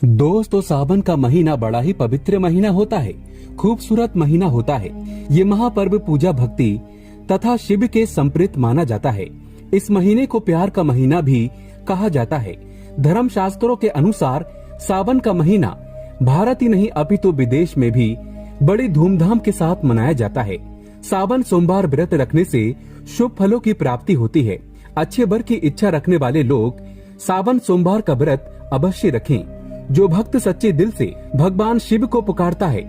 दोस्तों, सावन का महीना बड़ा ही पवित्र महीना होता है, खूबसूरत महीना होता है। ये महापर्व पूजा भक्ति तथा शिव के संप्रीत माना जाता है। इस महीने को प्यार का महीना भी कहा जाता है। धर्म शास्त्रों के अनुसार सावन का महीना भारत ही नहीं अपितु विदेश में भी बड़ी धूमधाम के साथ मनाया जाता है। सावन सोमवार व्रत रखने से शुभ फलों की प्राप्ति होती है। अच्छे वर की इच्छा रखने वाले लोग सावन सोमवार का व्रत अवश्य रखें। जो भक्त सच्चे दिल से भगवान शिव को पुकारता है,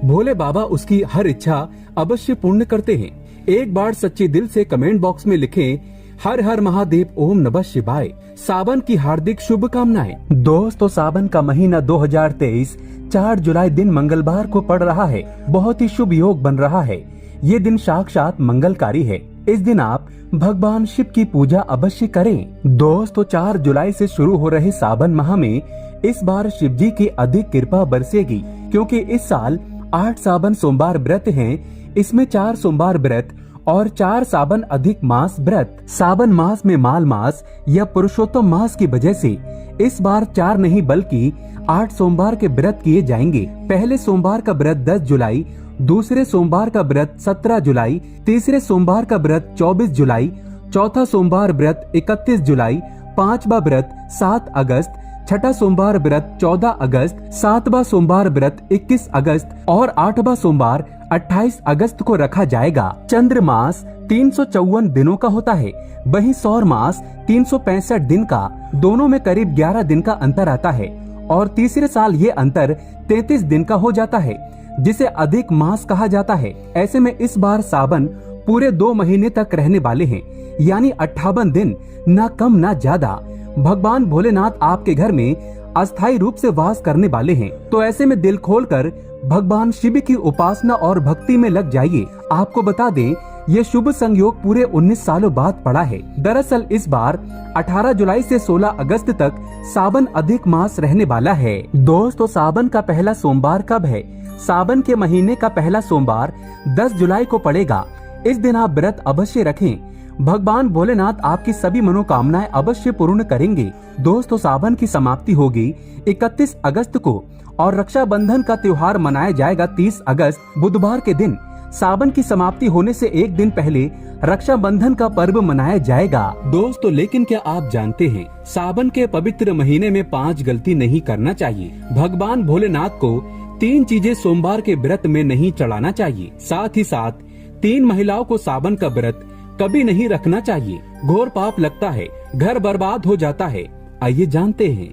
भोले बाबा उसकी हर इच्छा अवश्य पूर्ण करते हैं। एक बार सच्चे दिल से कमेंट बॉक्स में लिखें, हर हर महादेव ओम नमः शिवाय। सावन की हार्दिक शुभकामनाएं। दोस्तों, सावन का महीना 2023 4 जुलाई दिन मंगलवार को पड़ रहा है। बहुत ही शुभ योग बन रहा है। ये दिन साक्षात मंगलकारी है। इस दिन आप भगवान शिव की पूजा अवश्य करें। दोस्तों, 4 जुलाई से शुरू हो रहे सावन माह में इस बार शिव जी की अधिक कृपा बरसेगी, क्योंकि इस साल 8 सावन सोमवार व्रत हैं। इसमें 4 सोमवार व्रत और 4 सावन अधिक मास व्रत। सावन मास में माल मास या पुरुषोत्तम मास की वजह से इस बार 4 नहीं बल्कि 8 सोमवार के व्रत किए जाएंगे। पहले सोमवार का व्रत 10 जुलाई, दूसरे सोमवार का व्रत 17 जुलाई, तीसरे सोमवार का व्रत 24 जुलाई, चौथा सोमवार व्रत 31 जुलाई, पांचवा व्रत 7 अगस्त, छठा सोमवार व्रत 14 अगस्त, सातवां सोमवार व्रत 21 अगस्त और 8वां सोमवार 28 अगस्त को रखा जाएगा। चंद्र मास 354 दिनों का होता है, वहीं सौर मास 365 दिन का। दोनों में करीब 11 दिन का अंतर आता है और तीसरे साल ये अंतर 33 दिन का हो जाता है, जिसे अधिक मास कहा जाता है। ऐसे में इस बार सावन पूरे 2 महीने तक रहने वाले हैं, यानी 58 दिन, न कम न ज्यादा। भगवान भोलेनाथ आपके घर में अस्थायी रूप से वास करने वाले हैं, तो ऐसे में दिल खोलकर भगवान शिव की उपासना और भक्ति में लग जाइए। आपको बता दें, ये शुभ संयोग पूरे 19 सालों बाद पड़ा है। दरअसल इस बार 18 जुलाई से 16 अगस्त तक सावन अधिक मास रहने वाला है। दोस्तों, सावन का पहला सोमवार कब है? सावन के महीने का पहला सोमवार 10 जुलाई को पड़ेगा। इस दिन आप व्रत अवश्य रखें। भगवान भोलेनाथ आपकी सभी मनोकामनाएं अवश्य पूर्ण करेंगे। दोस्तों, सावन की समाप्ति होगी 31 अगस्त को और रक्षाबंधन का त्योहार मनाया जाएगा 30 अगस्त बुधवार के दिन। सावन की समाप्ति होने से एक दिन पहले रक्षाबंधन का पर्व मनाया जाएगा। दोस्तों, लेकिन क्या आप जानते हैं, सावन के पवित्र महीने में 5 गलती नहीं करना चाहिए। भगवान भोलेनाथ को 3 चीजें सोमवार के व्रत में नहीं चढ़ाना चाहिए। साथ ही साथ 3 महिलाओं को सावन का व्रत कभी नहीं रखना चाहिए। घोर पाप लगता है, घर बर्बाद हो जाता है। आइए जानते हैं।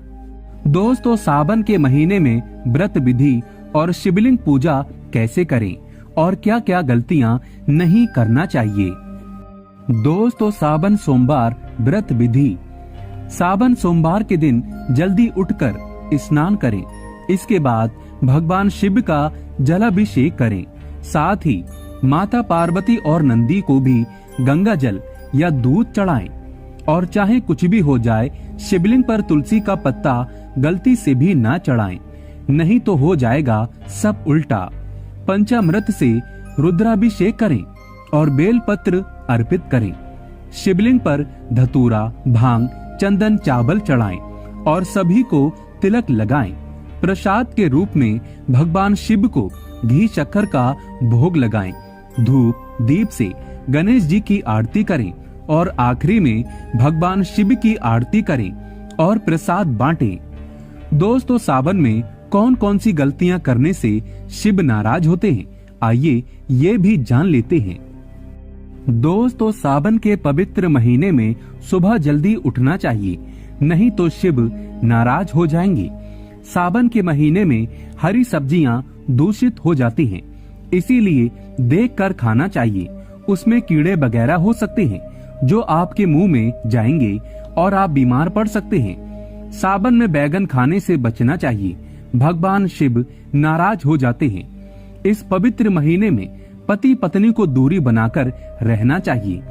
दोस्तों, सावन के महीने में व्रत विधि और शिवलिंग पूजा कैसे करें और क्या क्या गलतियां नहीं करना चाहिए। दोस्तों, सावन सोमवार व्रत विधि। सावन सोमवार के दिन जल्दी उठकर स्नान करें। इसके बाद भगवान शिव का जलाभिषेक करें। साथ ही माता पार्वती और नंदी को भी गंगा जल या दूध चढ़ाएं। और चाहे कुछ भी हो जाए, शिवलिंग पर तुलसी का पत्ता गलती से भी ना चढ़ाएं, नहीं तो हो जाएगा सब उल्टा। पंचामृत से रुद्राभिषेक करें और बेलपत्र अर्पित करें। शिवलिंग पर धतूरा, भांग, चंदन, चावल चढ़ाएं और सभी को तिलक लगाएं। प्रसाद के रूप में भगवान शिव को घी शक्कर का भोग लगाएं। धूप दीप से गणेश जी की आरती करें और आखिरी में भगवान शिव की आरती करें और प्रसाद बांटें। दोस्तों, सावन में कौन कौन सी गलतियां करने से शिव नाराज होते हैं, आइए ये भी जान लेते हैं। दोस्तों, सावन के पवित्र महीने में सुबह जल्दी उठना चाहिए, नहीं तो शिव नाराज हो जाएंगे। सावन के महीने में हरी सब्जियां दूषित हो जाती हैं, इसीलिए देखकर खाना चाहिए। उसमें कीड़े वगैरह हो सकते हैं जो आपके मुंह में जाएंगे और आप बीमार पड़ सकते हैं। सावन में बैगन खाने से बचना चाहिए, भगवान शिव नाराज हो जाते हैं। इस पवित्र महीने में पति पत्नी को दूरी बनाकर रहना चाहिए।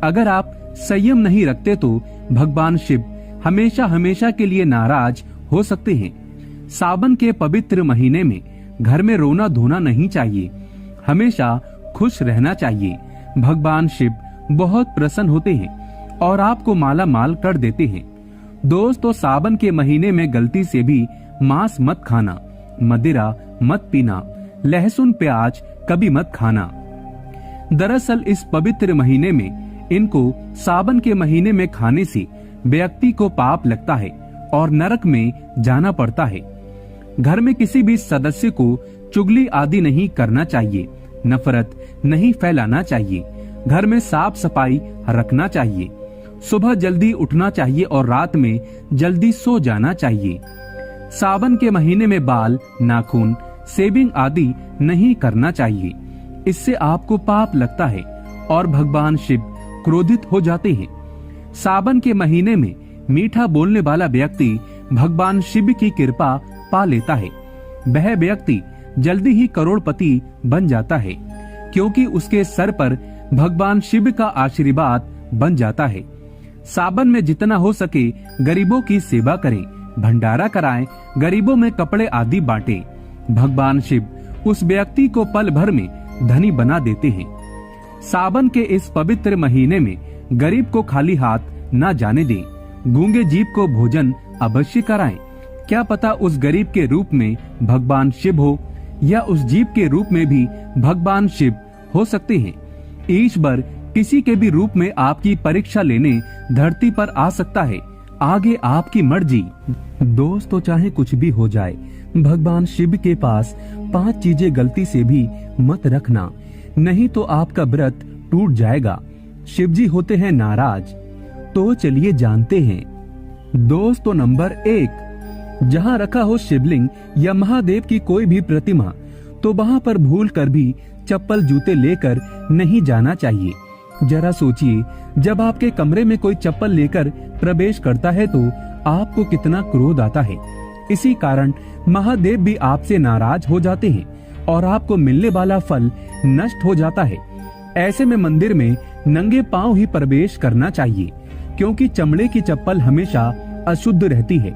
अगर आप संयम नहीं रखते तो भगवान शिव हमेशा हमेशा के लिए नाराज हो सकते हैं। सावन के पवित्र महीने में घर में रोना धोना नहीं चाहिए, हमेशा खुश रहना चाहिए। भगवान शिव बहुत प्रसन्न होते हैं और आपको माला माल कर देते हैं। दोस्तों, सावन के महीने में गलती से भी मांस मत खाना, मदिरा मत पीना, लहसुन प्याज कभी मत खाना। दरअसल इस पवित्र महीने में इनको सावन के महीने में खाने से व्यक्ति को पाप लगता है और नरक में जाना पड़ता है। घर में किसी भी सदस्य को चुगली आदि नहीं करना चाहिए, नफरत नहीं फैलाना चाहिए, घर में साफ सफाई रखना चाहिए, सुबह जल्दी उठना चाहिए और रात में जल्दी सो जाना चाहिए। सावन के महीने में बाल, नाखून, शेविंग आदि नहीं करना चाहिए, इससे आपको पाप लगता है और भगवान शिव क्रोधित हो जाते हैं। सावन के महीने में मीठा बोलने वाला व्यक्ति भगवान शिव की कृपा पा लेता है। वह व्यक्ति जल्दी ही करोड़पति बन जाता है, क्योंकि उसके सर पर भगवान शिव का आशीर्वाद बन जाता है। सावन में जितना हो सके गरीबों की सेवा करें, भंडारा कराएं, गरीबों में कपड़े आदि बांटें। भगवान शिव उस व्यक्ति को पल भर में धनी बना देते हैं। सावन के इस पवित्र महीने में गरीब को खाली हाथ न जाने दें। गूंगे जीव को भोजन अवश्य कराएं। क्या पता उस गरीब के रूप में भगवान शिव हो या उस जीव के रूप में भी भगवान शिव हो सकते हैं। ईश्वर किसी के भी रूप में आपकी परीक्षा लेने धरती पर आ सकता है। आगे आपकी मर्जी। दोस्तों, चाहे कुछ भी हो जाए, भगवान शिव के पास 5 चीजें गलती से भी मत रखना, नहीं तो आपका व्रत टूट जाएगा। शिव जी होते हैं नाराज। तो चलिए जानते हैं। दोस्तों, नंबर 1, जहाँ रखा हो शिवलिंग या महादेव की कोई भी प्रतिमा, तो वहाँ पर भूल कर भी चप्पल जूते लेकर नहीं जाना चाहिए। जरा सोचिए, जब आपके कमरे में कोई चप्पल लेकर प्रवेश करता है तो आपको कितना क्रोध आता है। इसी कारण महादेव भी आपसे नाराज हो जाते हैं और आपको मिलने वाला फल नष्ट हो जाता है। ऐसे में मंदिर में नंगे पांव ही प्रवेश करना चाहिए, क्योंकि चमड़े की चप्पल हमेशा अशुद्ध रहती है।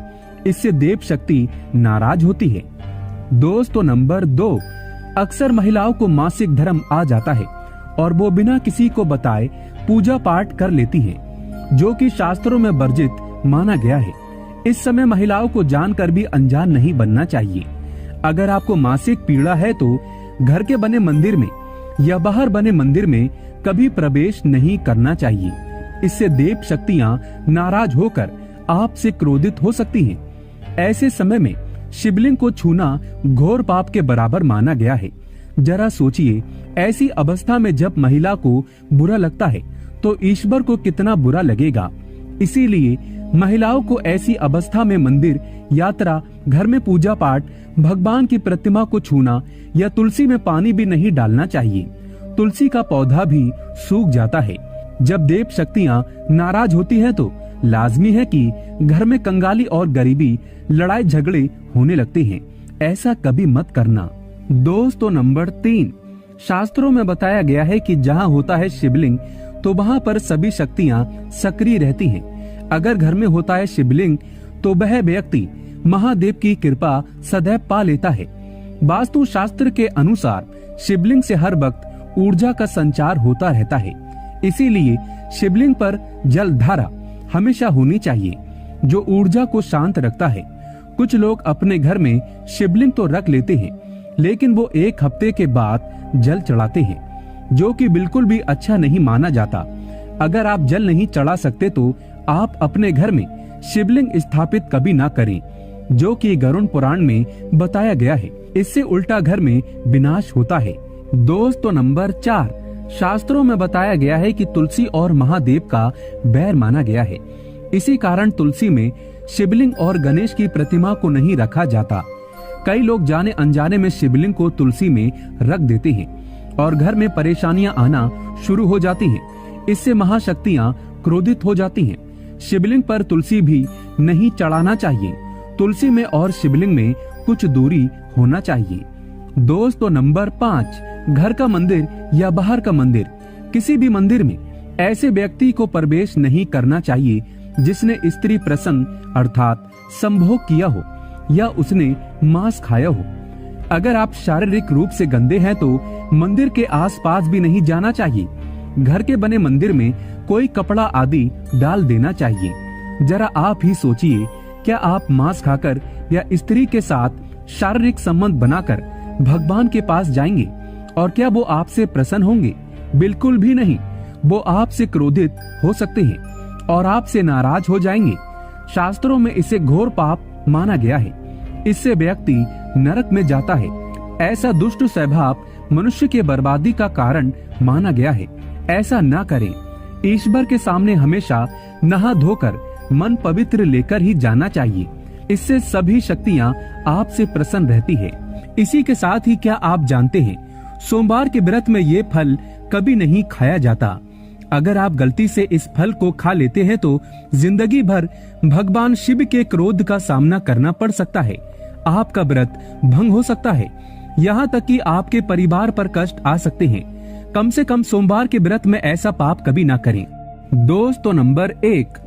इससे देव शक्ति नाराज होती है। दोस्तों, नंबर 2, अक्सर महिलाओं को मासिक धर्म आ जाता है और वो बिना किसी को बताए पूजा पाठ कर लेती हैं, जो कि शास्त्रों में वर्जित माना गया है। इस समय महिलाओं को जानकर भी अनजान नहीं बनना चाहिए। अगर आपको मासिक पीड़ा है तो घर के बने मंदिर में या बाहर बने मंदिर में कभी प्रवेश नहीं करना चाहिए। इससे देव शक्तियां नाराज होकर आपसे क्रोधित हो सकती हैं। ऐसे समय में शिवलिंग को छूना घोर पाप के बराबर माना गया है। जरा सोचिए, ऐसी अवस्था में जब महिला को बुरा लगता है तो ईश्वर को कितना बुरा लगेगा। इसीलिए महिलाओं को ऐसी अवस्था में मंदिर, यात्रा, घर में पूजा पाठ, भगवान की प्रतिमा को छूना या तुलसी में पानी भी नहीं डालना चाहिए। तुलसी का पौधा भी सूख जाता है। जब देव शक्तियां नाराज होती हैं तो लाजमी है कि घर में कंगाली और गरीबी, लड़ाई झगड़े होने लगते हैं। ऐसा कभी मत करना। दोस्तों, नंबर 3, शास्त्रों में बताया गया है कि जहाँ होता है शिवलिंग तो वहाँ पर सभी शक्तियाँ सक्रिय रहती हैं। अगर घर में होता है शिवलिंग तो वह व्यक्ति महादेव की कृपा सदैव पा लेता है। वास्तु शास्त्र के अनुसार शिवलिंग से हर वक्त ऊर्जा का संचार होता रहता है। इसीलिए शिवलिंग पर जल धारा हमेशा होनी चाहिए, जो ऊर्जा को शांत रखता है। कुछ लोग अपने घर में शिवलिंग तो रख लेते हैं, लेकिन वो 1 हफ्ते के बाद जल चढ़ाते हैं, जो कि बिल्कुल भी अच्छा नहीं माना जाता। अगर आप जल नहीं चढ़ा सकते तो आप अपने घर में शिवलिंग स्थापित कभी ना करें, जो कि गरुड़ पुराण में बताया गया है। इससे उल्टा घर में विनाश होता है। दोस्तों, नंबर 4, शास्त्रों में बताया गया है कि तुलसी और महादेव का बैर माना गया है। इसी कारण तुलसी में शिवलिंग और गणेश की प्रतिमा को नहीं रखा जाता। कई लोग जाने अनजाने में शिवलिंग को तुलसी में रख देते हैं और घर में परेशानियां आना शुरू हो जाती हैं। इससे महाशक्तियां क्रोधित हो जाती हैं। शिवलिंग पर तुलसी भी नहीं चढ़ाना चाहिए। तुलसी में और शिवलिंग में कुछ दूरी होना चाहिए। दोस्तों, नंबर 5, घर का मंदिर या बाहर का मंदिर, किसी भी मंदिर में ऐसे व्यक्ति को प्रवेश नहीं करना चाहिए जिसने स्त्री प्रसंग अर्थात संभोग किया हो या उसने मांस खाया हो। अगर आप शारीरिक रूप से गंदे हैं तो मंदिर के आसपास भी नहीं जाना चाहिए। घर के बने मंदिर में कोई कपड़ा आदि डाल देना चाहिए। जरा आप ही सोचिए क्या आप मांस खाकर या स्त्री के साथ शारीरिक संबंध बनाकर भगवान के पास जाएंगे और क्या वो आपसे प्रसन्न होंगे? बिल्कुल भी नहीं। वो आपसे क्रोधित हो सकते हैं और आपसे नाराज हो जाएंगे। शास्त्रों में इसे घोर पाप माना गया है। इससे व्यक्ति नरक में जाता है। ऐसा दुष्ट स्वभाव मनुष्य के बर्बादी का कारण माना गया है। ऐसा न करें। ईश्वर के सामने हमेशा नहा धोकर मन पवित्र लेकर ही जाना चाहिए। इससे सभी शक्तियाँ आपसे प्रसन्न रहती है। इसी के साथ ही क्या आप जानते हैं, सोमवार के व्रत में ये फल कभी नहीं खाया जाता। अगर आप गलती से इस फल को खा लेते हैं तो जिंदगी भर भगवान शिव के क्रोध का सामना करना पड़ सकता है। आपका व्रत भंग हो सकता है। यहाँ तक कि आपके परिवार पर कष्ट आ सकते हैं। कम से कम सोमवार के व्रत में ऐसा पाप कभी ना करें। दोस्तों, नंबर 1,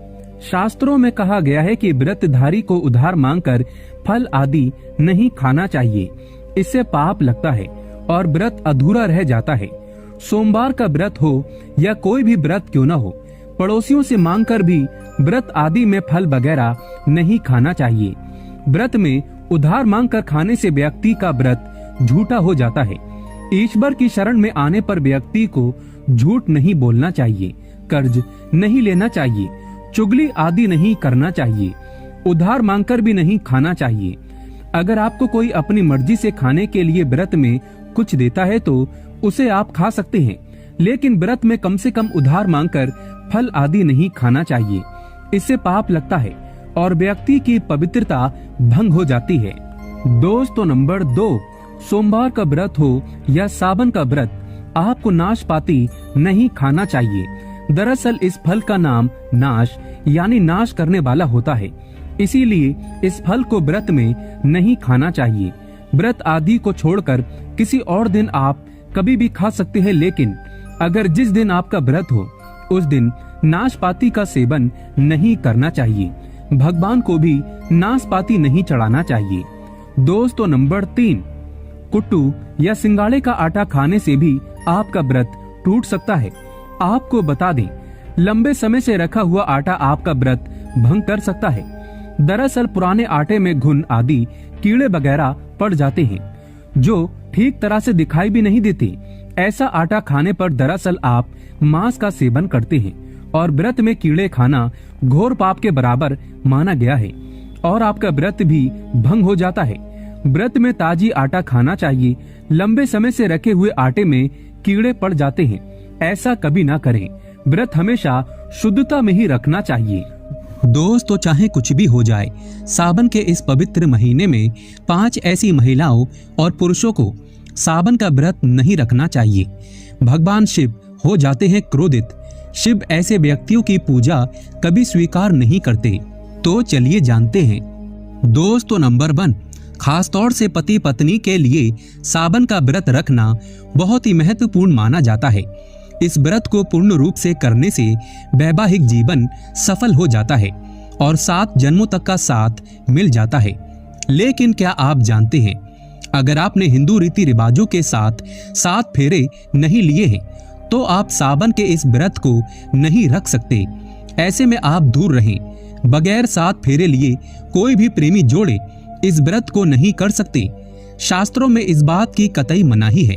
शास्त्रों में कहा गया है कि व्रतधारी को उधार मांगकर फल आदि नहीं खाना चाहिए। इससे पाप लगता है और व्रत अधूरा रह जाता है। सोमवार का व्रत हो या कोई भी व्रत क्यों न हो, पड़ोसियों से मांगकर भी व्रत आदि में फल वगैरह नहीं खाना चाहिए। व्रत में उधार मांगकर खाने से व्यक्ति का व्रत झूठा हो जाता है। ईश्वर की शरण में आने पर व्यक्ति को झूठ नहीं बोलना चाहिए, कर्ज नहीं लेना चाहिए, चुगली आदि नहीं करना चाहिए, उधार मांगकर भी नहीं खाना चाहिए। अगर आपको कोई अपनी मर्जी से खाने के लिए व्रत में कुछ देता है तो उसे आप खा सकते हैं, लेकिन व्रत में कम से कम उधार मांगकर फल आदि नहीं खाना चाहिए। इससे पाप लगता है और व्यक्ति की पवित्रता भंग हो जाती है। दोस्तों, नंबर 2, सोमवार का व्रत हो या सावन का व्रत, आपको नाशपाती नहीं खाना चाहिए। दरअसल इस फल का नाम नाश यानी नाश करने वाला होता है, इसीलिए इस फल को व्रत में नहीं खाना चाहिए। व्रत आदि को छोड़कर किसी और दिन आप कभी भी खा सकते हैं, लेकिन अगर जिस दिन आपका व्रत हो उस दिन नाशपाती का सेवन नहीं करना चाहिए। भगवान को भी नाशपाती नहीं चढ़ाना चाहिए। दोस्तों, नंबर 3, कुट्टू या सिंगाड़े का आटा खाने से भी आपका व्रत टूट सकता है। आपको बता दें, लंबे समय से रखा हुआ आटा आपका व्रत भंग कर सकता है। दरअसल पुराने आटे में घुन आदि कीड़े वगैरह पड़ जाते हैं जो ठीक तरह से दिखाई भी नहीं देते। ऐसा आटा खाने पर दरअसल आप मांस का सेवन करते हैं और व्रत में कीड़े खाना घोर पाप के बराबर माना गया है और आपका व्रत भी भंग हो जाता है। व्रत में ताजी आटा खाना चाहिए। लंबे समय से रखे हुए आटे में कीड़े पड़ जाते हैं, ऐसा कभी ना करें। व्रत हमेशा शुद्धता में ही रखना चाहिए। दोस्तों, चाहे कुछ भी हो जाए, सावन के इस पवित्र महीने में 5 ऐसी महिलाओं और पुरुषों को सावन का व्रत नहीं रखना चाहिए। भगवान शिव हो जाते हैं क्रोधित। शिव ऐसे व्यक्तियों की पूजा कभी स्वीकार नहीं करते। तो चलिए जानते हैं। दोस्तों, नंबर 1, खासतौर से पति पत्नी के लिए सावन का व्रत रखना बहुत ही महत्वपूर्ण माना जाता है। इस व्रत को पूर्ण रूप से करने से वैवाहिक जीवन सफल हो जाता है और 7 जन्मों तक का साथ मिल जाता है। लेकिन क्या आप जानते हैं, अगर आपने हिंदू रीति रिवाजों के साथ 7 फेरे नहीं लिए हैं तो आप सावन के इस व्रत को नहीं रख सकते। ऐसे में आप दूर रहें। बगैर 7 फेरे लिए कोई भी प्रेमी जोड़े इस व्रत को नहीं कर सकते। शास्त्रों में इस बात की कतई मनाही है।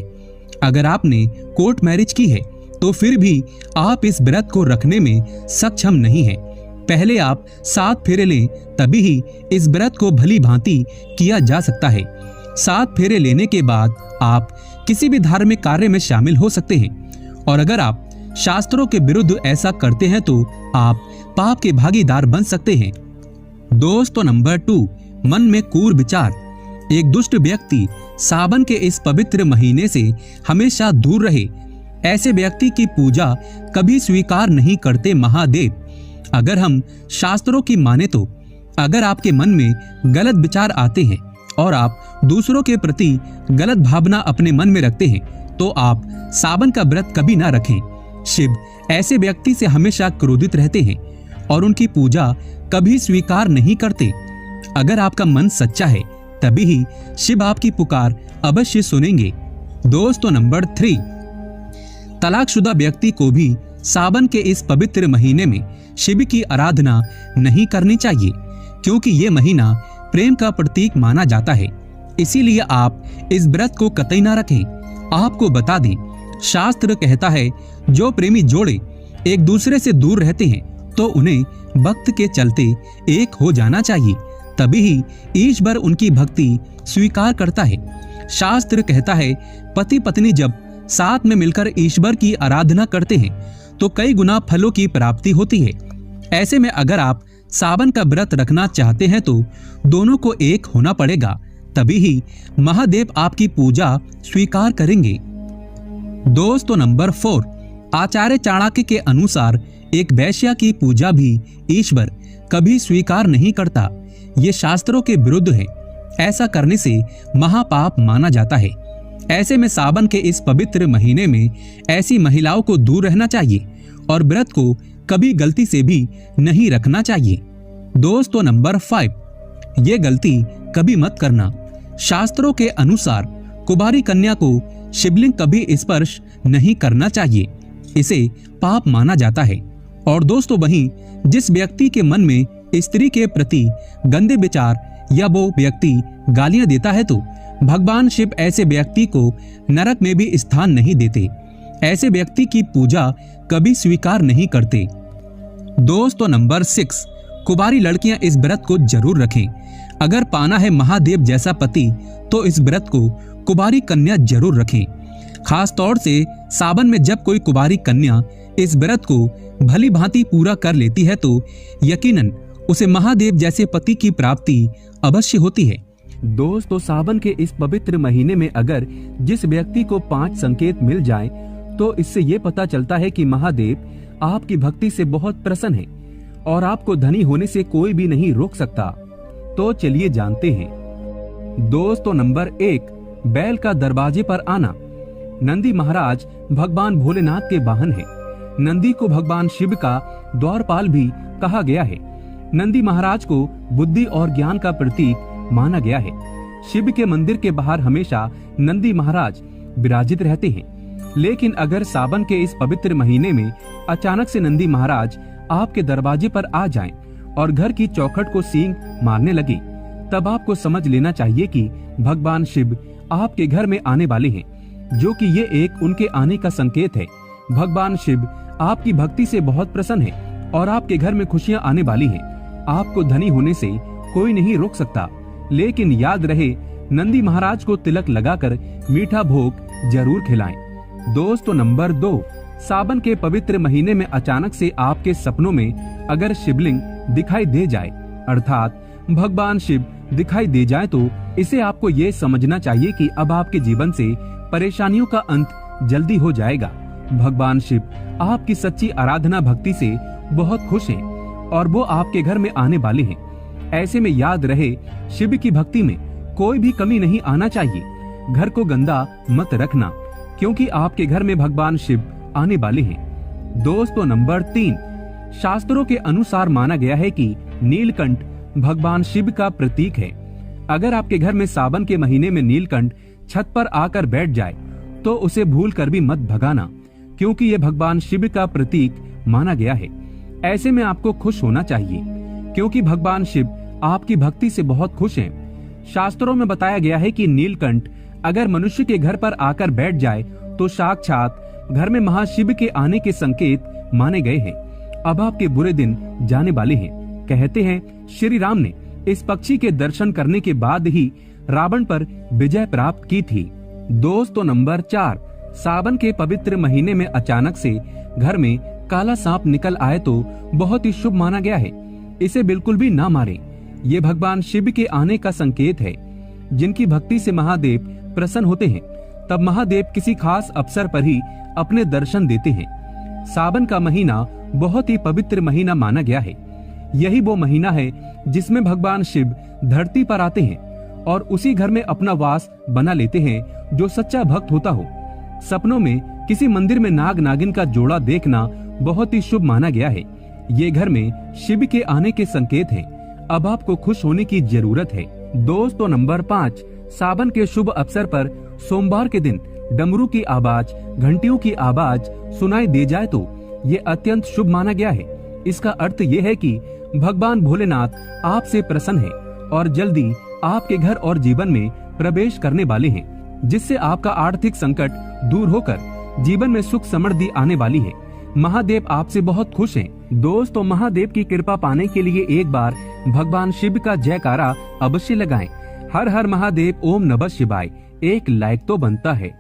अगर आपने कोर्ट मैरिज की है तो फिर भी आप इस व्रत को रखने में सक्षम नहीं हैं। पहले आप 7 फेरे लें, तभी ही इस व्रत को भली भांति किया जा सकता है। 7 फेरे लेने के बाद आप किसी भी धार्मिक कार्य में शामिल हो सकते हैं और अगर आप शास्त्रों के विरुद्ध ऐसा करते हैं तो आप पाप के भागीदार बन सकते हैं। दोस्तों, नंबर 2, मन में क्रूर विचार। एक दुष्ट व्यक्ति सावन के इस पवित्र महीने से हमेशा दूर रहे। ऐसे व्यक्ति की पूजा कभी स्वीकार नहीं करते महादेव। अगर हम शास्त्रों की माने तो अगर आपके मन में गलत विचार आते हैं और आप दूसरों के प्रति गलत भावना अपने मन में रखते हैं तो आप सावन का व्रत कभी ना रखें। शिव ऐसे व्यक्ति से हमेशा क्रोधित रहते हैं और उनकी पूजा कभी स्वीकार नहीं करते। अगर आपका मन सच्चा है तभी ही शिव आपकी पुकार अवश्य सुनेंगे। दोस्तों, नंबर 3, तलाकशुदा व्यक्ति को भी सावन के इस पवित्र महीने में शिव की आराधना नहीं करनी चाहिए, क्योंकि ये महीना प्रेम का प्रतीक माना जाता है। इसीलिए आप इस व्रत को कतई ना रखें। आपको बता दें, शास्त्र कहता है जो प्रेमी जोड़े एक दूसरे से दूर रहते हैं तो उन्हें भक्त के चलते एक हो जाना चाहिए, तभी ही ईश्वर उनकी भक्ति स्वीकार करता है। शास्त्र कहता है पति पत्नी जब साथ में मिलकर ईश्वर की आराधना करते हैं तो कई गुना फलों की प्राप्ति होती है। ऐसे में अगर आप सावन का व्रत रखना चाहते हैं तो दोनों को एक होना पड़ेगा, तभी ही महादेव आपकी पूजा स्वीकार करेंगे। दोस्तों नंबर 4, आचार्य चाणक्य के अनुसार एक वैश्या की पूजा भी ईश्वर कभी स्वीकार नहीं करता। ये शास्त्रों के विरुद्ध है। ऐसा करने से महापाप माना जाता है। ऐसे में सावन के इस पवित्र महीने में ऐसी महिलाओं को दूर रहना चाहिए और व्रत को कभी गलती से भी नहीं रखना चाहिए। दोस्तों नंबर 5, ये गलती कभी मत करना। शास्त्रों के अनुसार कुंवारी कन्या को शिवलिंग कभी स्पर्श नहीं करना चाहिए, इसे पाप माना जाता है। और दोस्तों वहीं जिस व्यक्ति के मन में स्त्री के प्रति गंदे विचार या वो व्यक्ति गालियां देता है तो भगवान शिव ऐसे व्यक्ति को नरक में भी स्थान नहीं देते। ऐसे व्यक्ति की पूजा कभी स्वीकार नहीं करते। दोस्तों नंबर 6, कुंवारी लड़कियां इस व्रत को जरूर रखें। अगर पाना है महादेव जैसा पति तो इस व्रत को कुंवारी कन्या जरूर रखें। खास तौर से सावन में जब कोई कुंवारी कन्या इस व्रत को भली भांति पूरा कर लेती है तो यकीनन उसे महादेव जैसे पति की प्राप्ति अवश्य होती है। दोस्तों सावन के इस पवित्र महीने में अगर जिस व्यक्ति को 5 संकेत मिल जाएं, तो इससे ये पता चलता है कि महादेव आपकी भक्ति से बहुत प्रसन्न है और आपको धनी होने से कोई भी नहीं रोक सकता। तो चलिए जानते हैं। दोस्तों नंबर 1, बैल का दरवाजे पर आना। नंदी महाराज भगवान भोलेनाथ के वाहन है। नंदी को भगवान शिव का द्वारपाल भी कहा गया है। नंदी महाराज को बुद्धि और ज्ञान का प्रतीक माना गया है। शिव के मंदिर के बाहर हमेशा नंदी महाराज विराजित रहते हैं। लेकिन अगर सावन के इस पवित्र महीने में अचानक से नंदी महाराज आपके दरवाजे पर आ जाएं और घर की चौखट को सींग मारने लगे, तब आपको समझ लेना चाहिए कि भगवान शिव आपके घर में आने वाले हैं, जो कि ये एक उनके आने का संकेत है। भगवान शिव आपकी भक्ति से बहुत प्रसन्न है और आपके घर में खुशियां आने वाली हैं। आपको धनी होने से कोई नहीं रोक सकता। लेकिन याद रहे, नंदी महाराज को तिलक लगाकर मीठा भोग जरूर खिलाएं। दोस्तों नंबर 2, सावन के पवित्र महीने में अचानक से आपके सपनों में अगर शिवलिंग दिखाई दे जाए, अर्थात भगवान शिव दिखाई दे जाए, तो इसे आपको ये समझना चाहिए कि अब आपके जीवन से परेशानियों का अंत जल्दी हो जाएगा। भगवान शिव आपकी सच्ची आराधना भक्ति से बहुत खुश हैं और वो आपके घर में आने वाले हैं। ऐसे में याद रहे, शिव की भक्ति में कोई भी कमी नहीं आना चाहिए। घर को गंदा मत रखना, क्योंकि आपके घर में भगवान शिव आने वाले हैं। दोस्तों नंबर 3, शास्त्रों के अनुसार माना गया है कि नीलकंठ भगवान शिव का प्रतीक है। अगर आपके घर में सावन के महीने में नीलकंठ छत पर आकर बैठ जाए तो उसे भूल कर भी मत भगाना, क्योंकि ये भगवान शिव का प्रतीक माना गया है। ऐसे में आपको खुश होना चाहिए, क्योंकि भगवान शिव आपकी भक्ति से बहुत खुश हैं। शास्त्रों में बताया गया है कि नीलकंठ अगर मनुष्य के घर पर आकर बैठ जाए तो साक्षात घर में महाशिव के आने के संकेत माने गए हैं। अब आपके बुरे दिन जाने वाले हैं। कहते हैं श्री राम ने इस पक्षी के दर्शन करने के बाद ही रावण पर विजय प्राप्त की थी। दोस्तों नंबर 4, सावन के पवित्र महीने में अचानक से घर में काला सांप निकल आए तो बहुत ही शुभ माना गया है। इसे बिल्कुल भी ना मारें। ये भगवान शिव के आने का संकेत है। जिनकी भक्ति से महादेव प्रसन्न होते हैं, तब महादेव किसी खास अवसर पर ही अपने दर्शन देते हैं। सावन का महीना बहुत ही पवित्र महीना माना गया है। यही वो महीना है जिसमें भगवान शिव धरती पर आते हैं और उसी घर में अपना वास बना लेते हैं जो सच्चा भक्त होता हो। सपनों में किसी मंदिर में नाग नागिन का जोड़ा देखना बहुत ही शुभ माना गया है। ये घर में शिव के आने के संकेत हैं। अब आपको खुश होने की जरूरत है। दोस्तों नंबर 5, सावन के शुभ अवसर पर सोमवार के दिन डमरू की आवाज, घंटियों की आवाज सुनाई दे जाए तो ये अत्यंत शुभ माना गया है। इसका अर्थ ये है कि भगवान भोलेनाथ आपसे प्रसन्न है और जल्दी आपके घर और जीवन में प्रवेश करने वाले हैं, जिससे आपका आर्थिक संकट दूर होकर जीवन में सुख समृद्धि आने वाली है। महादेव आपसे बहुत खुश हैं। दोस्तों, महादेव की कृपा पाने के लिए एक बार भगवान शिव का जयकारा अवश्य लगाएं। हर हर महादेव, ओम नमः शिवाय एक लाइक तो बनता है।